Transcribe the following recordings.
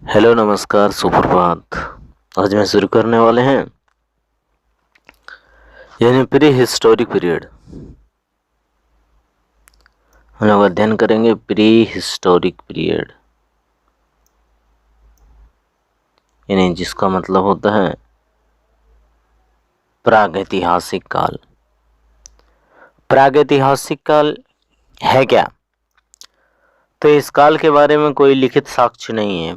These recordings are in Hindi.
हेलो, नमस्कार, सुप्रभात। आज मैं शुरू करने वाले हैं यानी प्री हिस्टोरिक पीरियड। हम लोग अध्ययन करेंगे प्री हिस्टोरिक पीरियड, यानी जिसका मतलब होता है प्रागैतिहासिक काल। प्रागैतिहासिक काल है क्या? तो इस काल के बारे में कोई लिखित साक्ष्य नहीं है,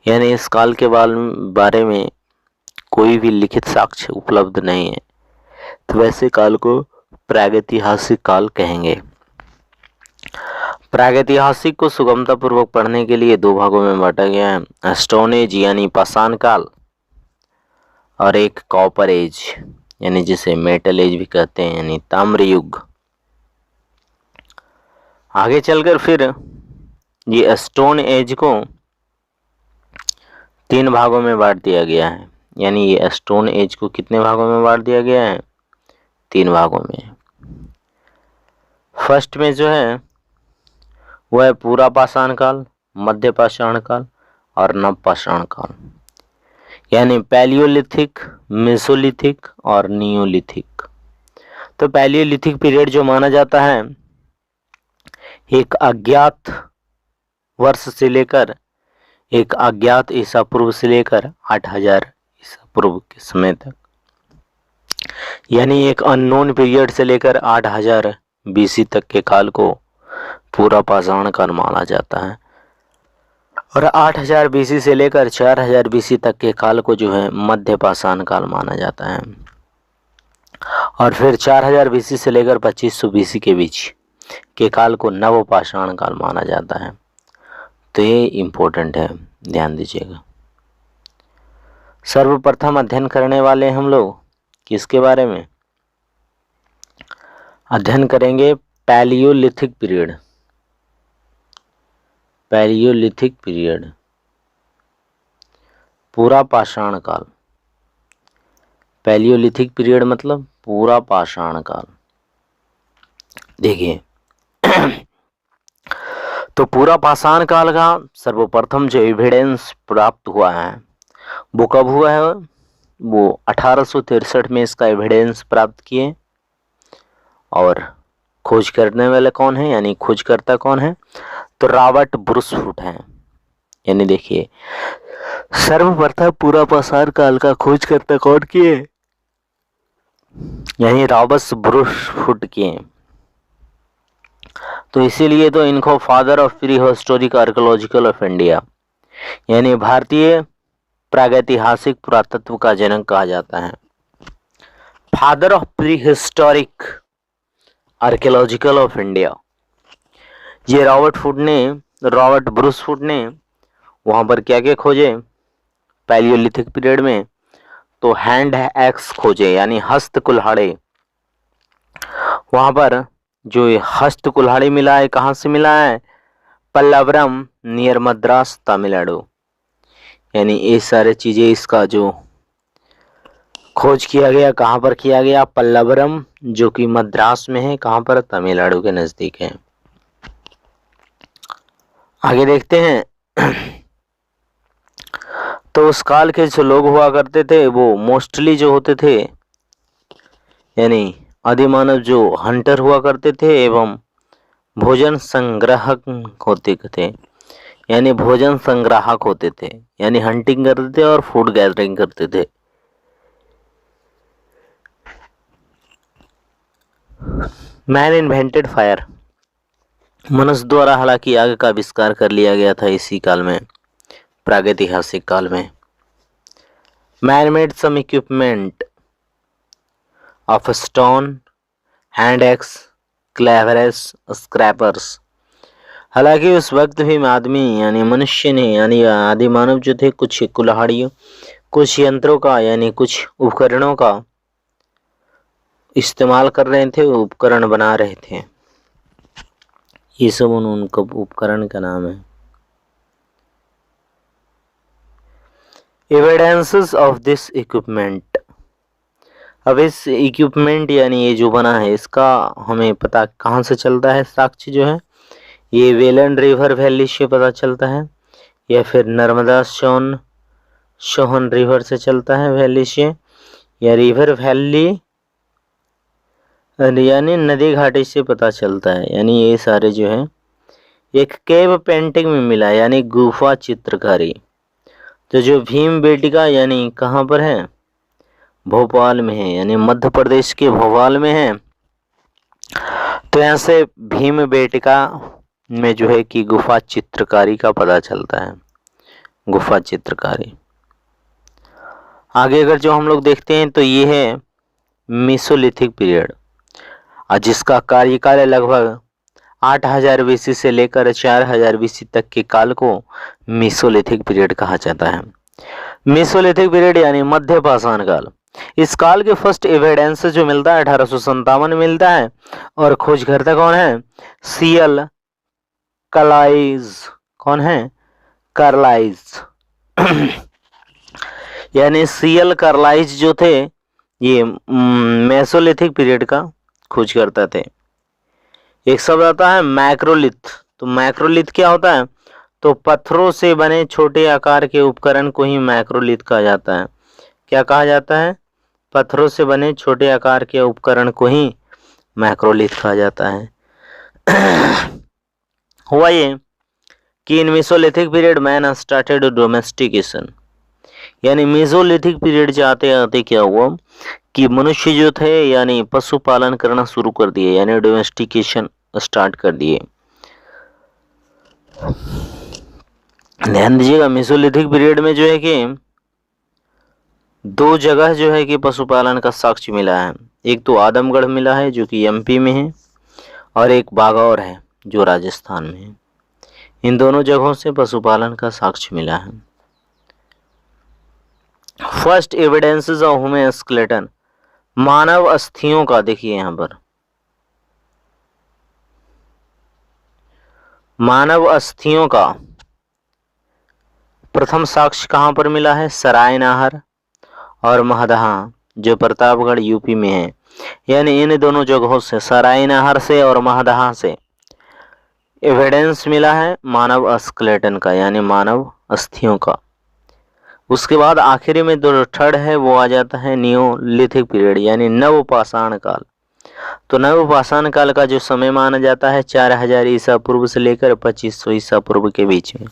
यानी इस काल के बारे में कोई भी लिखित साक्ष्य उपलब्ध नहीं है। तो वैसे काल को प्रागैतिहासिक काल कहेंगे। प्रागैतिहासिक को सुगमता पूर्वक पढ़ने के लिए दो भागों में बांटा गया है, स्टोन एज यानी पाषाण काल और एक कॉपर एज यानी जिसे मेटल एज भी कहते हैं, यानी ताम्र युग। आगे चलकर फिर ये स्टोन एज को तीन भागों में बांट दिया गया है, यानी ये स्टोन एज को कितने भागों में बांट दिया गया है? तीन भागों में। फर्स्ट में जो है वह है पूरा पाषाण काल, मध्य पाषाण काल और नव पाषाण काल, यानी पैलियोलिथिक, मेसोलिथिक और नियोलिथिक। तो पैलियोलिथिक पीरियड जो माना जाता है एक अज्ञात वर्ष से लेकर, एक अज्ञात ईसा पूर्व से लेकर 8000 ईसा पूर्व के समय तक, यानी एक अननोन पीरियड से लेकर 8000 बीसी तक के काल को पूरा पाषाण काल माना जाता है। और 8000 बीसी से लेकर 4000 बीसी तक के काल को जो है मध्य पाषाण काल माना जाता है। और फिर 4000 बीसी से लेकर 2500 बीसी के बीच के काल को नव पाषाण काल माना जाता है। तो ये इम्पोर्टेंट है, ध्यान दीजिएगा। सर्वप्रथम अध्ययन करने वाले हम लोग किसके बारे में अध्ययन करेंगे? Palaeolithic period. पैलियोलिथिक पीरियड, पूरा पाषाण काल। पैलियोलिथिक पीरियड मतलब पूरा पाषाण काल। देखिए तो पूरा पाषाण काल का सर्वप्रथम जो एविडेंस प्राप्त हुआ है वो कब हुआ है? वो 1863 में इसका एविडेंस प्राप्त किए। और खोज करने वाले कौन है, यानी खोजकर्ता कौन है? तो रॉबर्ट ब्रूसफुट हैं। यानी देखिए सर्वप्रथम पूरा पाषाण काल का खोजकर्ता कौन किए? यानी रॉबर्ट ब्रूसफुट किए। तो इसीलिए तो इनको father of pre historic archaeological of India, यानी भारतीय प्रागैतिहासिक पुरातत्व का जनक कहा जाता है। Father of pre historic archaeological of India. ये रॉबर्ट ब्रूसफुट ने वहां पर क्या क्या खोजे पैलियोलिथिक पीरियड में? तो हैंड एक्स खोजे, यानी हस्त कुल्हाड़े। वहां पर जो ये हस्त कुल्हाड़ी मिला है, कहाँ से मिला है? पल्लवरम नियर मद्रास, तमिलनाडु। यानी ये सारे चीजें, इसका जो खोज किया गया कहाँ पर किया गया? पल्लवरम, जो कि मद्रास में है। कहाँ पर? तमिलनाडु के नजदीक है। आगे देखते हैं। तो उस काल के जो लोग हुआ करते थे वो मोस्टली जो होते थे, यानी आदिमानव जो हंटर हुआ करते थे एवं भोजन संग्राहक होते थे, यानी भोजन संग्राहक होते थे, यानी हंटिंग करते थे और फूड गैदरिंग करते थे। Man invented fire. मनुष्य द्वारा हालांकि आग का आविष्कार कर लिया गया था इसी काल में, प्रागैतिहासिक काल में। Man made some equipment of stone, hand axe, cleavers, scrapers. हालांकि उस वक्त भी आदमी यानी मनुष्य ने, यानी आदि मानव जो थे, कुछ कुल्हाड़ियों, कुछ यंत्रों का, यानी कुछ उपकरणों का इस्तेमाल कर रहे थे, उपकरण बना रहे थे। ये सब उनका उपकरण का नाम है। Evidences of this equipment. अब इस इक्विपमेंट यानी ये जो बना है, इसका हमें पता कहाँ से चलता है? साक्ष्य जो है ये वेलन रिवर वैली से पता चलता है। या फिर नर्मदा सोहन रिवर से चलता है, वैली से, या रिवर वैली यानी नदी घाटी से पता चलता है। यानी ये सारे जो है एक केव पेंटिंग में मिला है, यानी गुफा चित्रकारी। तो जो भीम बेटिका यानी कहाँ पर है, भोपाल में है, यानी मध्य प्रदेश के भोपाल में है। तो यहाँ से भीम बेटिका में जो है कि गुफा चित्रकारी का पता चलता है, गुफा चित्रकारी। आगे अगर जो हम लोग देखते हैं तो ये है मेसोलिथिक पीरियड, और जिसका कार्यकाल लगभग 8000 बीसी से लेकर 4000 बीसी तक के काल को मेसोलिथिक पीरियड कहा जाता है। मेसोलिथिक पीरियड यानी मध्य पाषाण काल। इस काल के फर्स्ट एविडेंस जो मिलता है 1857 में मिलता है, और खोजकर्ता कौन है, सीएल कार्लाइज। कौन है, कार्लाइज यानी सीएल कार्लाइज जो थे ये मेसोलिथिक पीरियड का खोज करते थे। एक शब्द आता है मैक्रोलिथ। तो मैक्रोलिथ क्या होता है, तो पत्थरों से बने छोटे आकार के उपकरण को ही मैक्रोलिथ कहा जाता है। क्या कहा जाता है, पत्थरों से बने छोटे आकार के उपकरण को ही मैक्रोलिथ कहा जाता है। हुआ ये कि in Mesolithic period man started domestication, यानी मेसोलिथिक पीरियड जाते आते क्या हुआ कि मनुष्य जो थे यानी पशुपालन करना शुरू कर दिए, यानी डोमेस्टिकेशन स्टार्ट कर दिए। ध्यान दीजिएगा, मेसोलिथिक पीरियड में जो है कि 2 जगह जो है कि पशुपालन का साक्ष्य मिला है। एक तो आदमगढ़ मिला है जो कि एमपी में है, और एक बागौर है जो राजस्थान में है। इन दोनों जगहों से पशुपालन का साक्ष्य मिला है। First evidences of human skeleton, मानव अस्थियों का, देखिए यहां पर मानव अस्थियों का प्रथम साक्ष्य कहां पर मिला है, सरायनाहर और महदहा जो प्रतापगढ़ यूपी में है। यानी इन दोनों जगहों से, सरायनाहर से और महदहा से एविडेंस मिला है मानव स्केलेटन का, यानी मानव अस्थियों का। उसके बाद आखिरी में जो थर्ड है वो आ जाता है नियोलिथिक पीरियड, यानी नवपाषाण काल। तो नवपाषाण काल का जो समय माना जाता है 4000 ईसा पूर्व से लेकर 2500 ईसा पूर्व के बीच में।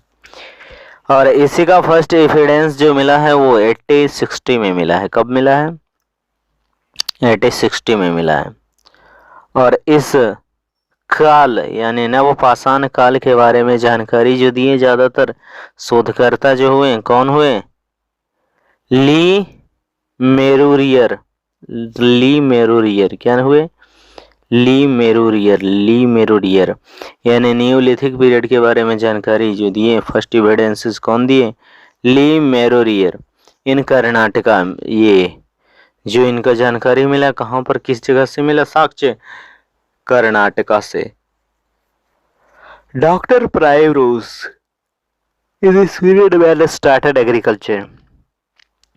और इसी का फर्स्ट एविडेंस जो मिला है वो 1860 में मिला है। कब मिला है, 1860 में मिला है। और इस काल यानी नवपाषाण काल के बारे में जानकारी जो दिए ज्यादातर शोधकर्ता जो हुए, कौन हुए, ली मेरूरियर। क्या हुए, ली मेरूरियर यानी नियोलिथिक पीरियड के बारे में जानकारी जो दिए, फर्स्ट एविडेंसेस कौन दिए, ली मेरूरियर। इन कर्नाटका, ये जो इनका जानकारी मिला कहां पर, किस जगह से मिला साक्ष्य, कर्नाटका से। Doctor primrose in this period man started agriculture,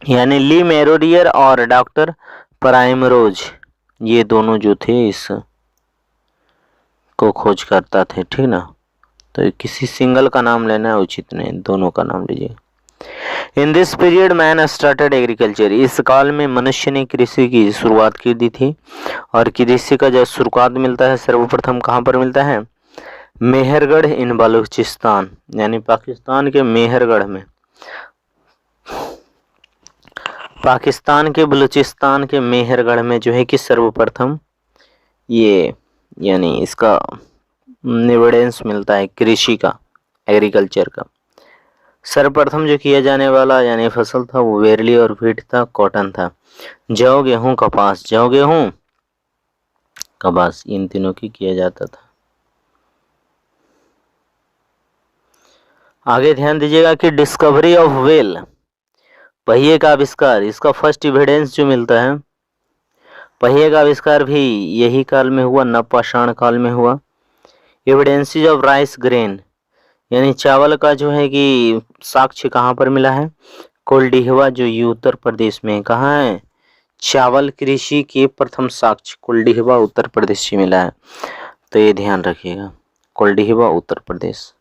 यानी ली मेरूरियर और डॉक्टर प्राइमरोज ये दोनों जो थे इस को खोज करता थे, ठीक ना। तो किसी सिंगल का नाम लेना है उचित नहीं, दोनों का नाम लीजिए। In this period man started agriculture, इस काल में मनुष्य ने कृषि की शुरुआत की दी थी। और कृषि का जो शुरुआत मिलता है सर्वप्रथम कहाँ पर मिलता है, मेहरगढ़ इन बलूचिस्तान, यानी पाकिस्तान के मेहरगढ़ में, पाकिस्तान के बलूचिस्तान के मेहरगढ़ में जो है कि सर्वप्रथम ये यानी इसका एविडेंस मिलता है कृषि का, एग्रीकल्चर का। सर्वप्रथम जो किया जाने वाला यानी फसल था वो बेरली और व्हीट था, कॉटन था। जौ गेहूं कपास, जौ गेहूं कपास इन तीनों की किया जाता था। आगे ध्यान दीजिएगा कि डिस्कवरी ऑफ व्हेल, पहिए का आविष्कार, इसका फर्स्ट एविडेंस जो मिलता है, पहिए का आविष्कार भी यही काल में हुआ, नवपाषाण काल में हुआ। एविडेंसेस ऑफ राइस ग्रेन, यानी चावल का जो है कि साक्ष्य कहाँ पर मिला है, कोल्डिहवा जो ये उत्तर प्रदेश में, कहाँ है, चावल कृषि के प्रथम साक्ष्य कोल्डिहवा उत्तर प्रदेश से मिला है। तो ये ध्यान रखिएगा, कोल्डिहवा उत्तर प्रदेश।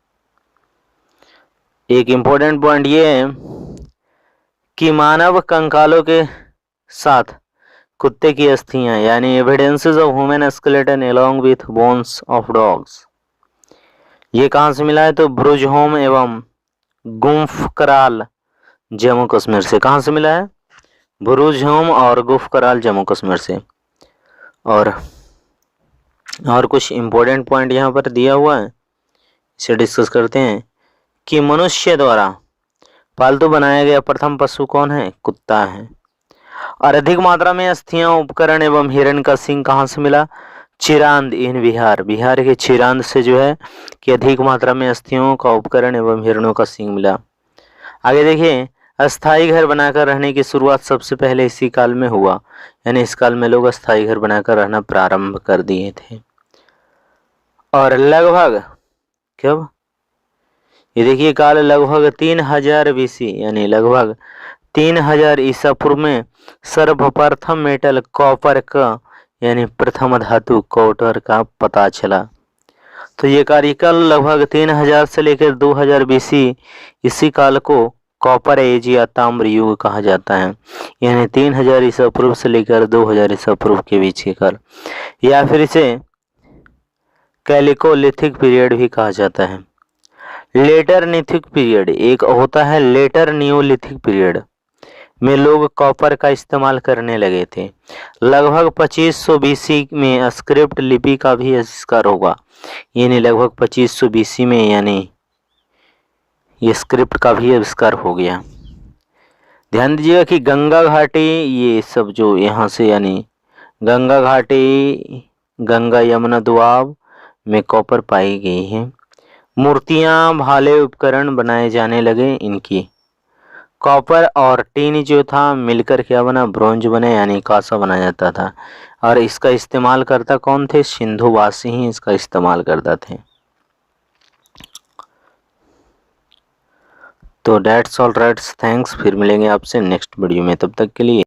एक इम्पोर्टेंट पॉइंट ये है कि मानव कंकालों के साथ कुत्ते की अस्थियां यानी evidences of human skeleton along with bones of dogs, ये कहाँ से मिला है? तो ब्रुज होम एवं गुम्फकराल जम्मू कश्मीर से। कहाँ से मिला है? बुरुज होम और गुफ्कराल जम्मू कश्मीर से। और कुछ इम्पोर्टेंट पॉइंट यहाँ पर दिया हुआ है, इसे डिस्कस करते हैं कि मनुष्य द्वारा पालतू बनाया गया प्रथम पशु कौन है? कुत्ता है। और अधिक मात्रा में अस्थियां, उपकरण एवं हिरण का सींग कहाँ से मिला? चिरांद इन बिहार, बिहार के चिरांद से जो है कि अधिक मात्रा में अस्थियों का उपकरण एवं हिरणों का सींग मिला। आगे देखिए, अस्थाई घर बनाकर रहने की शुरुआत सबसे पहले इसी काल में हुआ, यानी इस काल में लोग अस्थाई घर बनाकर रहना प्रारंभ कर दिए थे। और लगभग कब? ये देखिए काल लगभग 3000 BC यानी लगभग 3000 ईसा पूर्व में सर्वप्रथम मेटल कॉपर का यानी प्रथम धातु कॉपर का पता चला। तो ये कार्यकाल लगभग 3000 से लेकर 2000 BC, इसी काल को कॉपर एज या ताम्र युग कहा जाता है, यानी 3000 ईसा पूर्व से लेकर 2000 ईसा पूर्व के बीच के काल, या फिर इसे कैलिकोलिथिक पीरियड भी कहा जाता है। लेटर नीथिक पीरियड एक होता है, लेटर नियोलिथिक पीरियड में लोग कॉपर का इस्तेमाल करने लगे थे। लगभग 2500 BC में स्क्रिप्ट लिपि का भी आविष्कार होगा, यानी लगभग 2500 BC में यानी ये स्क्रिप्ट का भी आविष्कार हो गया। ध्यान दीजिएगा कि गंगा घाटी, ये सब जो यहाँ से यानी गंगा घाटी, गंगा यमुना दोआब में कॉपर पाई गई है। मूर्तियां, भाले, उपकरण बनाए जाने लगे इनकी। कॉपर और टीन जो था मिलकर क्या बना? ब्रोंज बने, यानी कांसा बनाया जाता था। और इसका इस्तेमाल करता कौन थे? सिंधुवासी ही इसका इस्तेमाल करता थे। तो डेट्स ऑल राइट्स, थैंक्स। फिर मिलेंगे आपसे नेक्स्ट वीडियो में, तब तक के लिए